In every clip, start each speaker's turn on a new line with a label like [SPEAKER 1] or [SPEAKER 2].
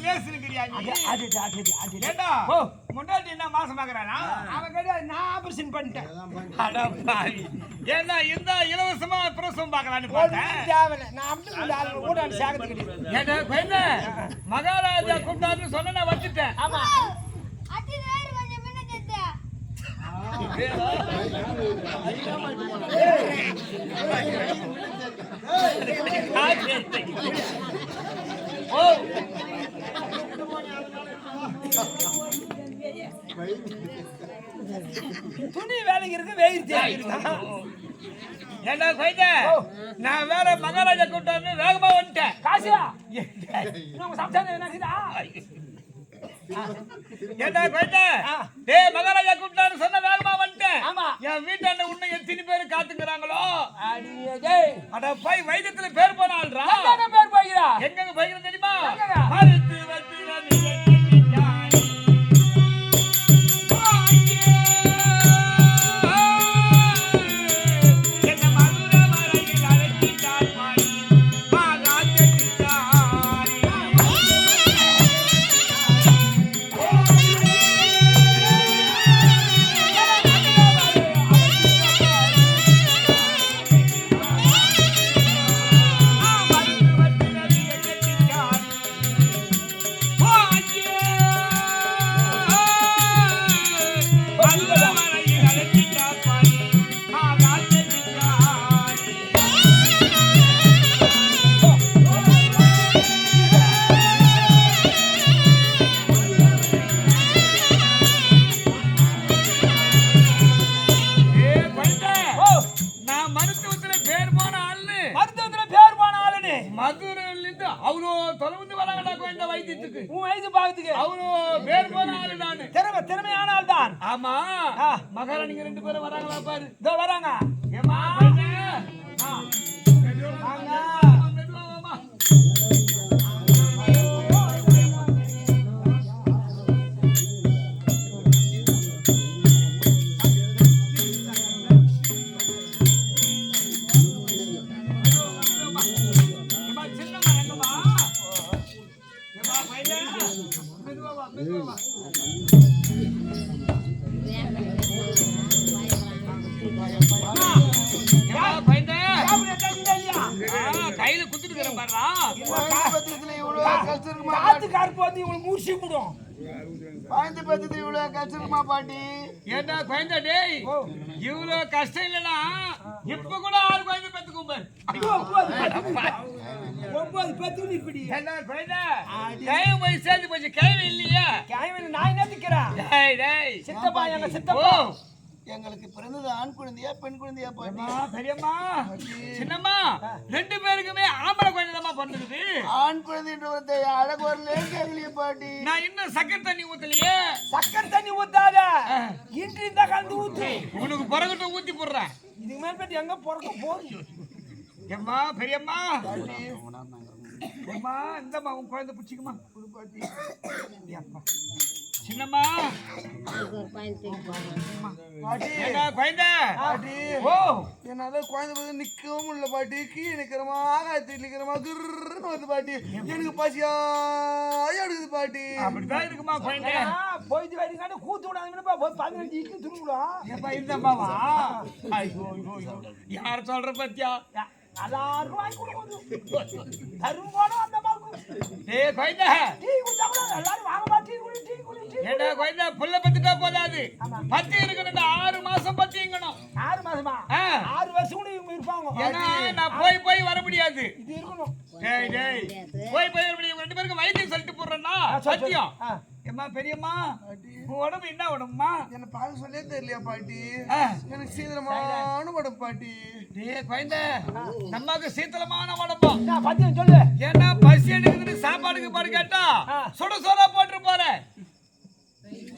[SPEAKER 1] மேசிருக்கிறியா நீ? ஏண்டா முன்னாடி என்ன மாசமாக்குறானா?
[SPEAKER 2] அவன் கிடையாது, நான் ஆபரேஷன் பண்ணிட்டேன்.
[SPEAKER 1] அட பாவி, ஏன்னா இந்த இலவசமா பிரசவம் பார்க்கலான்னு பார்த்தேன்.
[SPEAKER 2] தேவையில்லை, நான் அப்படி ஊடாண்டு சாகத்து கிடையாது.
[SPEAKER 1] ஏண்டா பெண்ணு மகாராஜா கூப்பிட்டாருன்னு சொன்ன நான் வந்துட்டேன்.
[SPEAKER 2] ஆமா துணி வேலைக்கு இருக்கு, வெயில்
[SPEAKER 1] ஏண்டா கொய்த நான் வேற மகாராஜா கூப்பிட்டாருன்னு வேகமா வந்துட்டேன்.
[SPEAKER 2] காசியா சம்சாரம் என்ன?
[SPEAKER 1] ஏண்டா கொய்த டேய் மகாராஜா கூப்பிட்டாருன்னு சொன்ன வேகமா வந்துட்டேன்.
[SPEAKER 2] ஆமா,
[SPEAKER 1] என் வீட்டாண்ட உன்னை எத்தனை பேர் காத்துக்கிறாங்களோ.
[SPEAKER 2] அட
[SPEAKER 1] போய் வைத்தியத்துல பேர் போன ஆள்றா.
[SPEAKER 2] பேர் போகிறா
[SPEAKER 1] எங்க போய்கிறது தெரியுமா? மதுரையிலிருந்து அவ்வளோ தொலைந்து வராங்கடா இந்த வைத்தியத்துக்கு.
[SPEAKER 2] உன் வயசு பாக்கிறதுக்கு
[SPEAKER 1] அவ்வளோ பேர் போன ஆளு நானு.
[SPEAKER 2] திறமையான ஆள் தான்.
[SPEAKER 1] ஆமா, மகாராணிங்க 2 பேரும் வராங்களா பாரு.
[SPEAKER 2] இதோ வராங்க.
[SPEAKER 1] ஏமா கையில குத்துட்டு
[SPEAKER 2] காத்து கார்ப்பு வந்து இவங்களை மூர்ச்சி விடும்.
[SPEAKER 3] பாய்ந்து பத்தி இவ்வளவு கஷ்டமா பாட்டி?
[SPEAKER 1] ஏண்டா குழந்தை டேய், இவ்வளவு கஷ்டம் இல்லனா இப்ப கூட 6 குழந்தை பெத்துக்கும் பாரு.
[SPEAKER 2] 9 பெத்து இப்படி
[SPEAKER 1] ஏண்டா குழந்தை கைய போய் சேர்ந்து போச்சு. கைய இல்லையா?
[SPEAKER 2] கைய நான் என்ன திக்கிறேன்?
[SPEAKER 1] டேய் டேய்
[SPEAKER 2] சித்தப்பா, எங்க சித்தப்பா
[SPEAKER 3] எங்களுக்கு பிறந்தது ஆண் குழந்தையா பெண் குழந்தையா பாட்டி?
[SPEAKER 1] பெரியம்மா சின்னம்மா 2 பேருக்குமே ஆம்பளை குழந்தைமா பிறந்தது.
[SPEAKER 3] ஆண் குழந்தைன்ற அழகு வரல கேட்கலையே பாட்டி.
[SPEAKER 1] நான் இன்னும் சக்கரை தண்ணி ஊத்தலையே.
[SPEAKER 2] சக்கரை தண்ணி ஊத்தாத, இன்றி தான் கலந்து ஊத்து.
[SPEAKER 1] உனக்கு பிறகுட்ட ஊத்தி போடுறேன்.
[SPEAKER 2] இதுக்கு மேல பத்தி எங்க பிறக்க போகுது?
[SPEAKER 1] எம்மா பெரியம்மா அம்மா இந்தம்மா உன் குழந்தை பிடிச்சிக்குமா பாட்டி. சின்னம்மா குழந்தை
[SPEAKER 3] ஓ என்னால குழந்தை நிக்கவும் இல்ல பாட்டி. கீழே நிக்கிறமா ஆகாயத்தில் நிக்கிறமா கிருன்னு வந்து பாட்டி. எனக்கு பசியா எடுக்குது பாட்டி.
[SPEAKER 1] அப்படிதான் இருக்குமா குழந்தை?
[SPEAKER 2] போயிட்டு வரீங்க கூத்து விடாதுன்னு 15 இக்கு திருவிழாம்
[SPEAKER 1] ஏப்பா இந்தம்மாவா? யார் சொல்ற பத்தியா?
[SPEAKER 2] எல்லாருக்கும் வாங்கி கொடுக்கணும். தருவோம் அந்த மாதிரி.
[SPEAKER 1] ஏய் குழந்தை
[SPEAKER 2] டீ குடிச்சா கூட எல்லாரும் வாங்கமா டீ குடி டீ குடி டீ.
[SPEAKER 1] ஏடா குழந்தை புள்ள பத்திட்டா போதாது. பத்தி இருக்கணும். 6 மாசம் பத்தி இருக்கணும்.
[SPEAKER 2] 6 மாசமா? 6 வருஷம் கூட இவங்க இருப்பாங்க.
[SPEAKER 1] ஏன்னா நான் போய் வர முடியாது.
[SPEAKER 2] இது இருக்கணும்.
[SPEAKER 1] டேய் டேய் போய் வர முடியாது. 2 பேருக்கு வைத்தியம் சொல்லிட்டு போறேன்னா சத்தியம். ஏம்மா பெரியம்மா உன் உடம்பு என்ன உடம்புமா?
[SPEAKER 3] என்ன பார்க்க சொல்லே தெரியலையா பாட்டி? எனக்கு சீக்கிரமான உடம்பு பாட்டி.
[SPEAKER 1] டேய் குழந்தை நமக்கு சீத்தலமான உடம்பா.
[SPEAKER 2] நான் பத்தியம் சொல்லு.
[SPEAKER 1] ஏன்னா பசி எடுக்குதுன்னு சாப்பாடுக்கு பாரு கேட்டா சுட சோறா போட்டு போறேன்.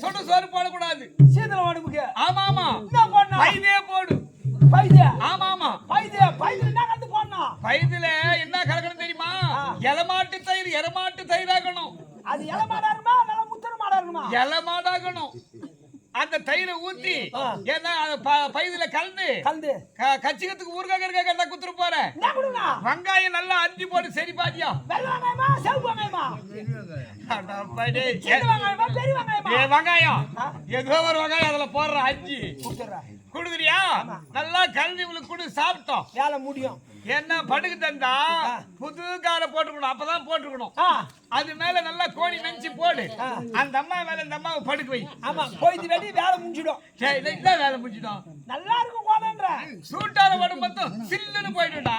[SPEAKER 1] சுட சோறு போடக்கூடாது
[SPEAKER 2] சீத்தல உடம்புக்கு.
[SPEAKER 1] ஆமா ஆமா
[SPEAKER 2] என்ன பண்ணா?
[SPEAKER 1] பைதே போடு.
[SPEAKER 2] பைதே?
[SPEAKER 1] ஆமா ஆமா
[SPEAKER 2] பைதே என்ன கண்டு போடனா?
[SPEAKER 1] பைதுல என்ன கலக்கணும் தெரியுமா? எலமாட்டு தயிர் எரமாட்டு தயிராகணும்.
[SPEAKER 2] அது எலமாடா இருக்குமா நல்ல முத்தர மாடா இருக்குமா?
[SPEAKER 1] எலமாடாகணும். அந்த அந்த தயிரை ஊத்தி ஏன்னா பைதுல கலந்து கச்சிகத்துக்கு ஊறுகாய் குத்துரு போறேன். வெங்காயம் நல்லா அரிஞ்சு போட்டு சரி பாத்தியா வெங்காயம் ஏதோ ஒரு வெங்காயம் அதுல போடுற அஞ்சு குடுக்குறியா நல்லா கலந்து இவங்களுக்கு குடு சாப்பிட்டோம்
[SPEAKER 2] வேலை முடியும்.
[SPEAKER 1] என்ன படுக்கு தந்தா புது காரை போட்டுக்கணும் அப்பதான் போட்டுக்கணும். அது மேல நல்லா கோணி நெஞ்சு போடு அந்த அம்மா மேல இந்த அம்மாவை படுக்க வை.
[SPEAKER 2] ஆமா போயிட்டு வேண்டி வேலை முடிஞ்சிடும்.
[SPEAKER 1] வேலை முடிஞ்சிடும்
[SPEAKER 2] நல்லா இருக்கும் கோணன்ற
[SPEAKER 1] சூட்டான உடம்பு மொத்தம் சில்லுன்னு போயிடும்டா.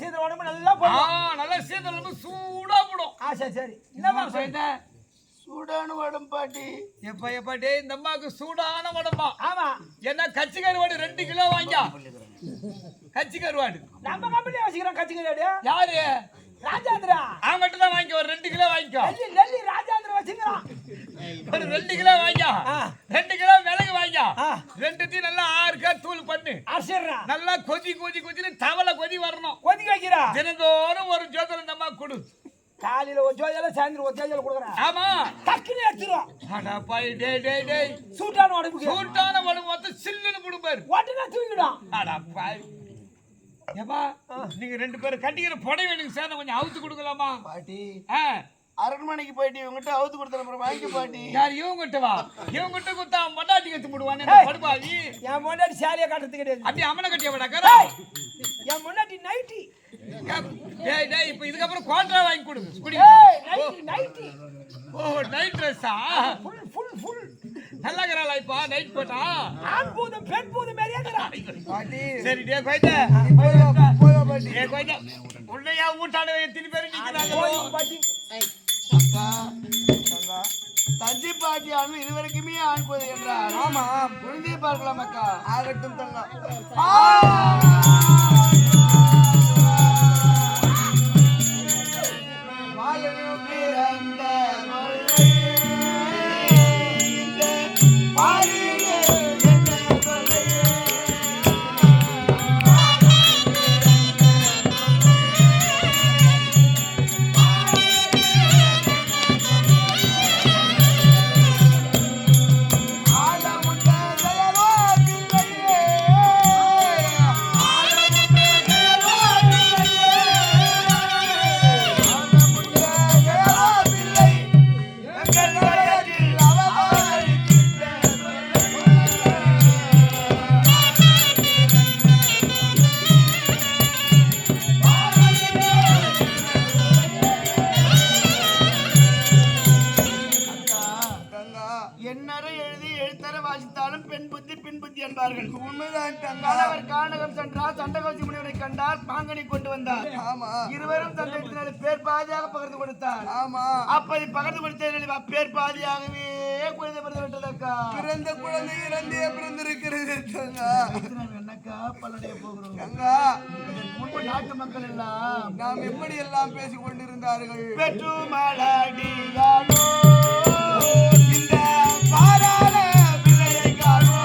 [SPEAKER 2] சீதள உடம்பு நல்லா போடும்.
[SPEAKER 1] நல்லா சீதள உடம்பு சூடா போடும்.
[SPEAKER 2] சரி என்னமா சொல்லிட்ட
[SPEAKER 3] சூடான உடம்பு பாட்டி.
[SPEAKER 1] எப்பாட்டே இந்த அம்மாவுக்கு சூடான உடம்பா.
[SPEAKER 2] ஆமா
[SPEAKER 1] என்ன கச்சி கருவாடு 2 கிலோ வாங்கியா. கச்சி கருவாடு
[SPEAKER 2] நம்ம கம்பெனில வச்சிக்கிறோம். கச்சி கருவாடு
[SPEAKER 1] யாரு
[SPEAKER 2] ராஜாந்திரா
[SPEAKER 1] அவங்ககிட்ட தான் வாங்கிக்கோ. ஒரு 2 கிலோ வாங்கிக்கோ.
[SPEAKER 2] நெல்லி ராஜாந்திரா வச்சிக்கிறான்.
[SPEAKER 1] ஒரு 2 கிலோ வாங்கியா. 2 கிலோ மிளகு வாங்கியா. ரெண்டுத்தையும் நல்லா 6 கால் தூள் பண்ணு.
[SPEAKER 2] அரிசிறா
[SPEAKER 1] நல்லா கொதின்னு தவளை கொதி வரணும்.
[SPEAKER 2] கொதிக்க வைக்கிறா.
[SPEAKER 1] தினந்தோறும் ஒரு ஜோதல இந்த அம்மா கொடு.
[SPEAKER 2] காலையில ஒரு ஜோதியில சாயந்தரம் ஒரு ஜோதியில கொடுக்குறேன்.
[SPEAKER 1] ஆமா
[SPEAKER 2] டக்குன்னு எடுத்துரும்.
[SPEAKER 1] அட பாய் டேய்
[SPEAKER 2] சூடான உடம்பு
[SPEAKER 1] மொத்தம் சில்லுன்னு புடுப்பாரு.
[SPEAKER 2] உடனே தூக்கிடும்.
[SPEAKER 1] அட பாய் ஏப்பா நீங்க 2 பேரும் கட்டிக்கிற புடவை எனக்கு சேர்ந்து கொஞ்சம் அவுத்து கொடுக்கலாமா
[SPEAKER 3] பாட்டி? அரண்மனைக்கு போயிட்டு இவங்கிட்ட அவுத்து கொடுத்தா வாங்கி பாட்டி.
[SPEAKER 1] யார் இவங்கிட்ட வா இவங்கிட்ட குத்தா மொண்டாட்டி கத்து முடுவானே படுபாவி.
[SPEAKER 2] என் மொண்டாட்டி சாலியா காட்டுறது கிடையாது.
[SPEAKER 1] அப்படி அம்மனை கட்டியா விடாக்கற.
[SPEAKER 2] என் மொண்டாட்டி நைட்டி.
[SPEAKER 1] டேய் இப்ப இதுக்கு அப்புறம் கோட்ரா வாங்கி கொடு. குடி.
[SPEAKER 2] நைட்டி.
[SPEAKER 1] ஓ நைட் ட்ரெஸ்ஸா?
[SPEAKER 2] ஃபுல்
[SPEAKER 1] நல்லா கரலா இப்ப நைட் போட்டா.
[SPEAKER 2] ஆண் பூதம் பெண் பூதம் மேரியாதடா.
[SPEAKER 3] பாட்டி
[SPEAKER 1] சரி டேய் கோயிட்ட.
[SPEAKER 3] போய் பாட்டி.
[SPEAKER 1] டேய் கோயிட்ட. உள்ளையா ஊட்டாட எத்தனை பேர் நிக்கறாங்க
[SPEAKER 2] பாட்டி.
[SPEAKER 3] அக்கா தஞ்சி பாட்டி ஆண் இதுவரைக்குமே ஆண் போது என்றார். ஆமா குழந்தையை பார்க்கலாம் அக்கா. ஆகட்டும் தங்க. இருவரும் தந்தை பேர் பாதியாக பகிர்ந்து கொடுத்தார். அப்படி பகிர்ந்து கொடுத்த பேர் பாதியாகவே குழந்தை பிறந்தக்கா. பிறந்த குழந்தை இரண்டே பிறந்திருக்கிறது. என்னக்கா பல்லடைய போகிறோம் முன்பு நாட்டு மக்கள் எல்லாம் நாம் எப்படி எல்லாம் பேசிக் கொண்டிருந்தார்கள். பெற்று மலடியானோ இந்த பாராள பிள்ளையை காணோ.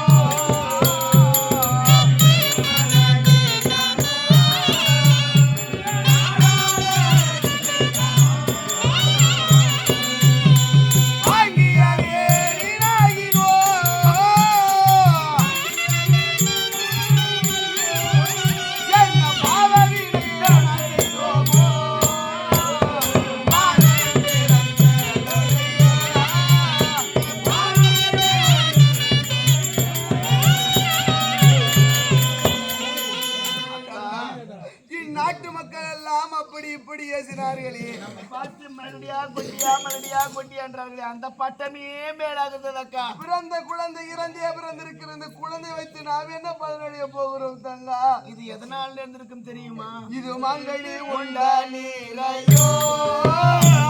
[SPEAKER 3] அந்த பட்டமே மேலாகுதக்கா. பிறந்த குழந்தை இறந்தே பிறந்திருக்கிறது. குழந்தை வைத்து நாம் என்ன பலனடைய போகிறோம் தங்கா? இது எதனால இருந்திருக்கும் தெரியுமா? இது மங்களி உண்டா நீரையோ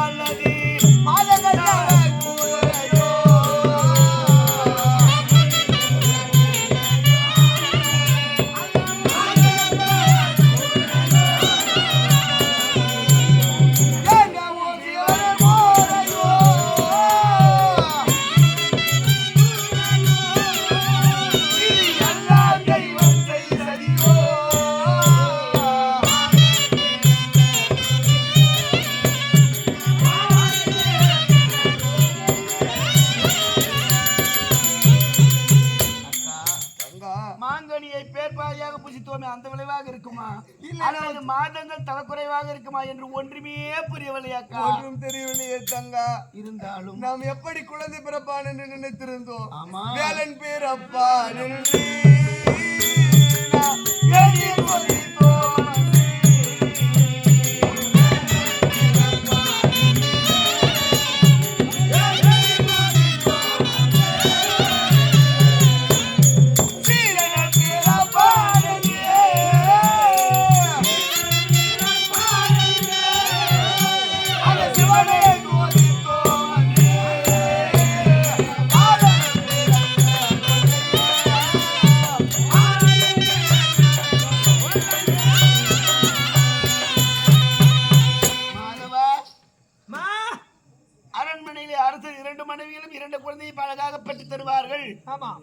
[SPEAKER 3] அல்லது அல்லது மாதங்கள் தரக்குறைவாக இருக்குமா என்று ஒன்றுமே புரியவில்லை அக்கா.
[SPEAKER 2] ஒன்றும் தெரியவில்லையே தங்கா.
[SPEAKER 3] இருந்தாலும்
[SPEAKER 2] நாம் எப்படி குழந்தை பிறப்பான் என்று நினைத்திருந்தோம்.
[SPEAKER 3] ஆமா.
[SPEAKER 2] வேலன் பேரப்பா நின்று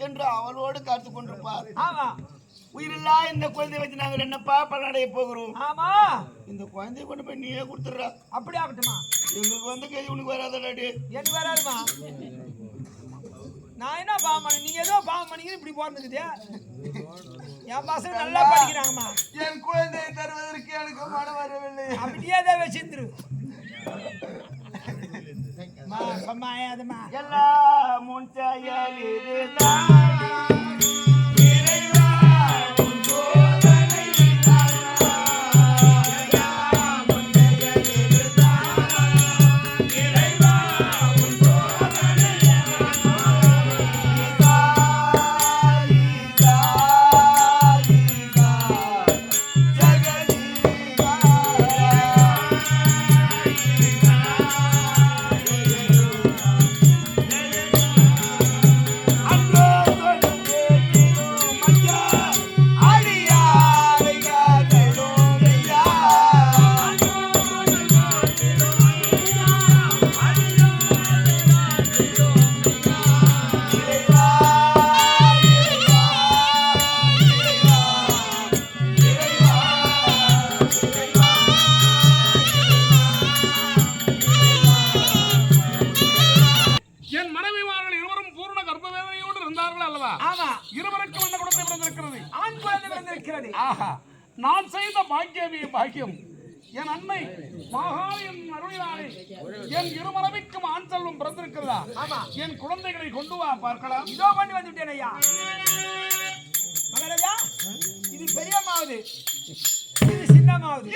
[SPEAKER 3] என்று அவளோடு காத்துக் கொண்டிருப்பார். உயிரில்லா இந்த குழந்தை வச்சு நாங்கள் என்னப்பா பலனடைய போகிறோம்.
[SPEAKER 2] ஆமா,
[SPEAKER 3] இந்த குழந்தைய கொண்டு போய் நீயே கொடுத்துடுறா.
[SPEAKER 2] அப்படி ஆகட்டுமா?
[SPEAKER 3] எங்களுக்கு வந்து கை உனக்கு வராதடாடி.
[SPEAKER 2] எனக்கு வராதுமா. நான் என்ன பாவம் பண்ண, நீ ஏதோ பாவம் பண்ணிக்கிற இப்படி போறதுக்குதே. என் பசங்க நல்லா படிக்கிறாங்கம்மா. என் குழந்தையை தருவதற்கு எனக்கு மனம் வரவில்லை. அப்படியே தான் வச்சிருந்துரு.
[SPEAKER 3] எல்லாம் முன்சாயலிருந்தான்
[SPEAKER 1] நான் செய்த பாக்கியமே பாக்கியம். என் அன்னை மகாலின் அருளினாலே என் இருமரவிக்கும் ஆண் செல்வம் பிறந்திருக்கிறதா? என் குழந்தைகளை கொண்டு வா பார்க்கலாம்.
[SPEAKER 2] இதோ கொண்டு வந்துட்டேன் ஐயா. மகாராஜா, இது பெரியம்மாவது, இது சின்னம்மாவது.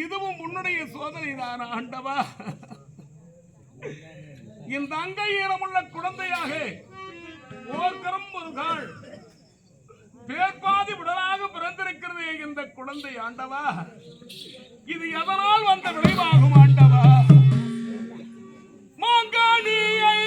[SPEAKER 1] இதுவும் உன்னுடைய சோதனை தான் ஆண்டவா. இந்த அங்கை ஈரமுள்ள குழந்தையாக ஓர் கரம் ஒரு கால் பேர்பாதி உடலாக பிறந்திருக்கிறது இந்த குழந்தை ஆண்டவா. இது எதனால் வந்த விளைவாகும் ஆண்டவா? மாங்காணியை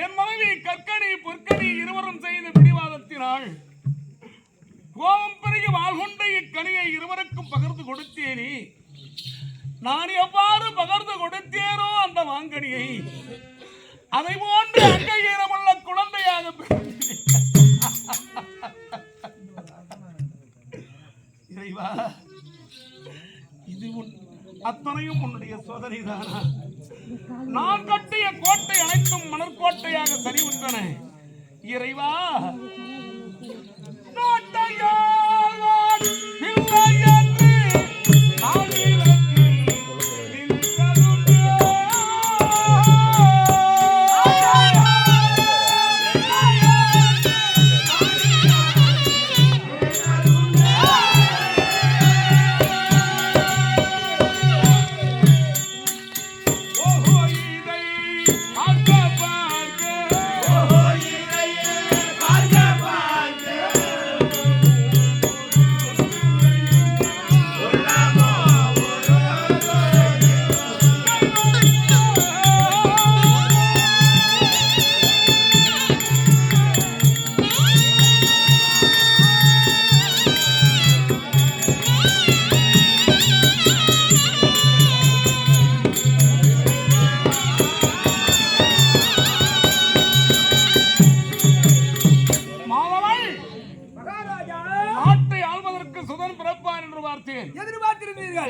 [SPEAKER 1] என் மனைவி கற்கடி பொற்கடி இருவரும் செய்த பிடிவாதத்தினால் கோபம் பெருகி வாழ்கொண்ட இக்கனியை இருவருக்கும் பகிர்ந்து கொடுத்தேனே. நான் எவ்வாறு பகிர்ந்து கொடுத்தேனோ அந்த மாங்கனியை அதை போன்று அங்கை ஈரமுள்ள குழந்தையாக இறைவா, இது அத்தனையும் உன்னுடைய சோதனைதானா? நான் கட்டிய கோட்டை அனைத்தும் மணற்கோட்டையாக சரிவுற்றன. இறைவா,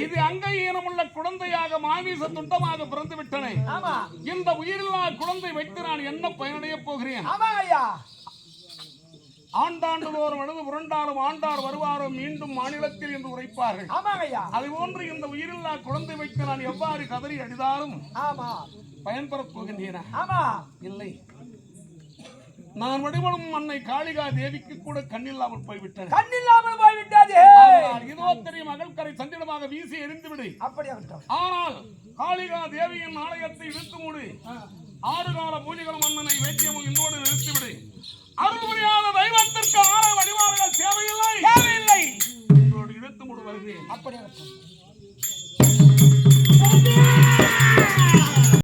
[SPEAKER 1] இது அங்கை ஈனமுள்ள குழந்தையாக மாமிச துண்டமாக பிறந்து விட்டன. இந்த உயிரில்லா குழந்தை வைத்து நான் என்ன பயனடைய போகிறேன்? ஆண்டாண்டுதோறும் அழுது புரண்டாலும் ஆண்டார் வருவாரோ மீண்டும் மாநிலத்தில் என்று உரைப்பார்கள். அதுபோன்று இந்த உயிரில்லா குழந்தை வைத்து நான் எவ்வாறு கதறி அடிதாலும் பயன்பெறப் போகின்றேனா? இல்லை, நான் வடிவனும் அன்னை காளிகா தேவிக்கு கூட கண்ணில்லாமல் போய்விட்டேன். இதோ தெரியும் அகல்கரை சந்திரமாக வீசி எரிந்து விடு. ஆனால் காளிகா தேவியின் ஆலயத்தை இழுத்து மூடு. 6 கால பூஜைகளும் அண்ணனை